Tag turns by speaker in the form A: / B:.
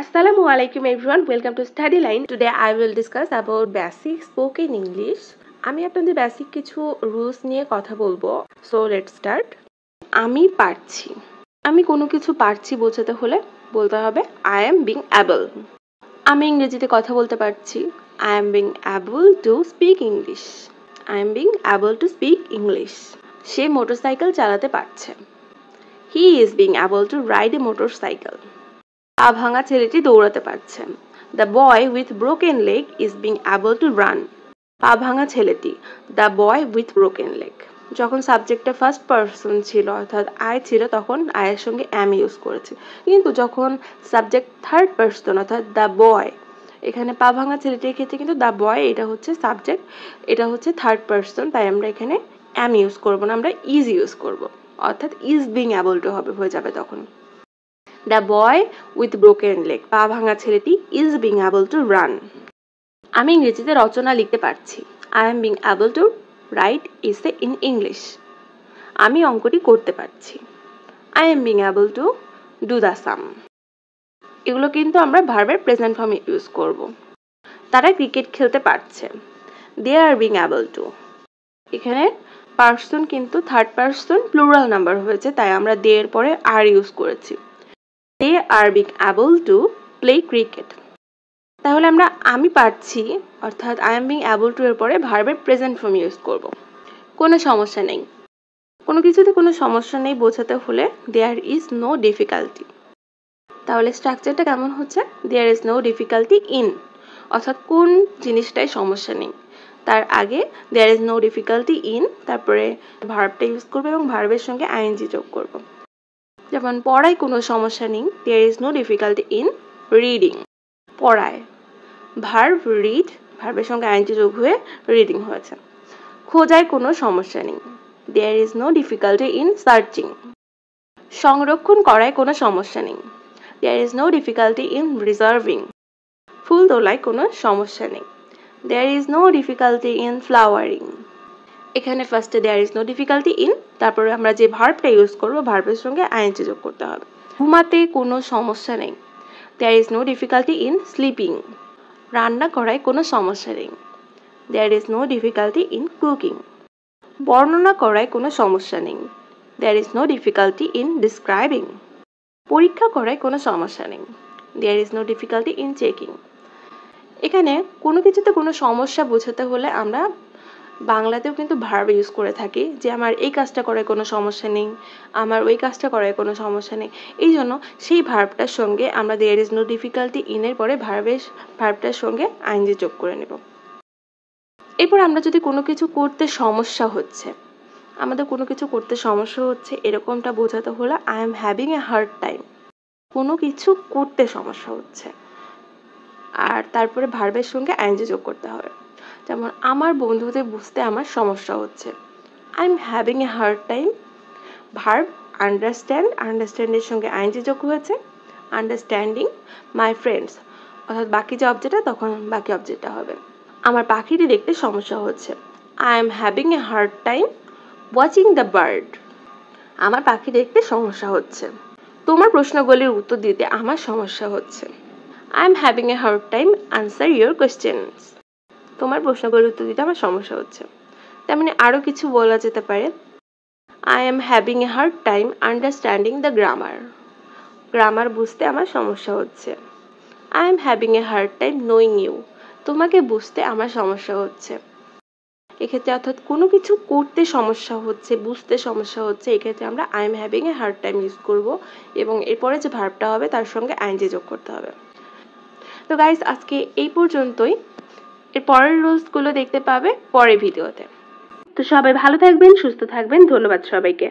A: Assalamualaikum everyone, welcome to Study Line. Today I will discuss about basic spoken English. আমি আপনাদের basic কিছু rules নিয়ে কথা বলবো। So let's start. আমি পারছি। আমি কোনো কিছু পারছি বোঝাতে হলে বলতে হবে I am being able. আমি ইংরেজিতে কথা বলতে পারছি। I am being able to speak English. I am being able to speak English. Say motorcycle চালাতে পারছে। He is being able to ride a motorcycle. পা ভাঙা ছেলেটি দৌড়াতে পারছে। The boy with broken leg is being able to run. পা ভাঙা ছেলেটি, the boy with broken leg. যখন সাবজেক্টটা ফার্স্ট পারসন ছিল অর্থাৎ I ছিল তখন I এর সঙ্গে am ইউজ করেছি, কিন্তু যখন সাবজেক্ট থার্ড পারসন অর্থাৎ the boy, এখানে পা ভাঙা ছেলেটির ক্ষেত্রে কিন্তু the boy এটা হচ্ছে সাবজেক্ট, এটা হচ্ছে থার্ড পারসন, তাই আমরা এখানে am ইউজ করব না, আমরা is ইউজ করব, অর্থাৎ is being able to হয়ে যাবে তখন। The boy with broken leg, পা ভাঙা ছেলেটি is being able to run. আমি ইংরেজিতে রচনা লিখতে পারছি। I am being able to write essay in English. আমি অঙ্কটি করতে পারছি। I am being able to do the sum. এগুলো কিন্তু আমরা ভার্বের প্রেজেন্ট ফর্মে ইউজ করব। তারা ক্রিকেট খেলতে পারছে। They are being able to. এখানে পারসন কিন্তু থার্ড পারসন প্লুরাল নাম্বার হয়েছে, তাই আমরা they এর পরে are ইউজ করেছি। They are being able to play cricket. তাহলে আমরা আমি পারছি অর্থাৎ I am being able to এর পরে ভার্বের প্রেজেন্ট ফর্ম ইউজ করব। কোনো সমস্যা নেই, কোনো কিছুতে কোনো সমস্যা নেই বোঝাতে হলে there is no difficulty. তাহলে স্ট্রাকচারটা কেমন হচ্ছে? there is no difficulty in, অর্থাৎ কোন জিনিসটাই সমস্যা নেই, তার আগে there is no difficulty in, তারপরে ভার্বটা ইউজ করব এবং ভার্বের সঙ্গে ing যোগ করব। যেমন পড়ায় কোনো সমস্যা নেই, there is no difficulty in reading. পড়ায় ভার্ব read, ভার্বের সঙ্গে ing যোগ হয়ে রিডিং হয়েছে। খোঁজায় কোনো সমস্যা নেই, there is no difficulty in searching. সংরক্ষণ করায় কোনো সমস্যা নেই, there is no difficulty in reserving. ফুল তোলায় কোনো সমস্যা নেই, there is no difficulty in flowering. এখানে ফার্স্টে there is no difficulty in, তারপরে আমরা যে ভার্বটা ইউজ করব ভার্বের সঙ্গে ing যোগ করতে হবে। ঘুমাতে কোনো সমস্যা নেই, there is no difficulty in sleeping. রান্না করায় কোনো সমস্যা নেই, there is no difficulty in cooking. বর্ণনা করায় কোনো সমস্যা নেই, there is no difficulty in describing. পরীক্ষা করায় কোনো সমস্যা নেই, there is no difficulty in checking. এখানে কোনো কিছুতে কোনো সমস্যা বোঝাতে হলে আমরা বাংলাতেও কিন্তু ভার্ব ইউজ করে থাকি, যে আমার এই কাজটা করায় কোনো সমস্যা নেই, আমার ওই কাজটা করায় কোনো সমস্যা নেই। এই জন্য সেই ভার্বটার সঙ্গে আমরা there is no difficulty in এর পরে ভার্বটার সঙ্গে ing যোগ করে নেব। এরপর আমরা যদি কোনো কিছু করতে সমস্যা হচ্ছে, আমাদের কোনো কিছু করতে সমস্যা হচ্ছে এরকমটা বোঝাতে হলে I am having a hard time. কোনো কিছু করতে সমস্যা হচ্ছে, আর তারপরে ভার্বের সঙ্গে ing যোগ করতে হবে। যেমন আমার বন্ধুদের বুঝতে আমার সমস্যা হচ্ছে, I am having a hard time. Verb understand, আন্ডারস্ট্যান্ডের সঙ্গে ing যোগ হয়েছে, আন্ডারস্ট্যান্ডিং মাই ফ্রেন্ডস, অর্থাৎ বাকি যে অবজেক্টটা তখন বাকি অবজেক্টটা হবে। আমার পাখিটি দেখতে সমস্যা হচ্ছে, I am having a hard time watching the bird. আমার পাখি দেখতে সমস্যা হচ্ছে। তোমার প্রশ্নগুলির উত্তর দিতে আমার সমস্যা হচ্ছে, I am having a hard time answer your questions. তোমার প্রশ্নগুলির উত্তর দিতে আমার সমস্যা হচ্ছে। তেমনি আরো কিছু বলা যেতে পারে, I am having a hard time understanding the grammar. Grammar বুঝতে আমার সমস্যা হচ্ছে, I am having a hard time knowing you. তোমাকে বুঝতে আমার সমস্যা হচ্ছে। এক্ষেত্রে অর্থাৎ কোনো কিছু করতে সমস্যা হচ্ছে, বুঝতে সমস্যা হচ্ছে, এক্ষেত্রে আমরা I am having a hard time use করব এবং এরপরে যে ভার্বটা হবে তার সঙ্গে ing যোগ করতে হবে। তো গাইস, আজকে এই পর্যন্তই। এর পরের রুলসগুলো দেখতে পাবে পরের ভিডিওতে। তো সবাই ভালো থাকবেন, সুস্থ থাকবেন, ধন্যবাদ সবাইকে।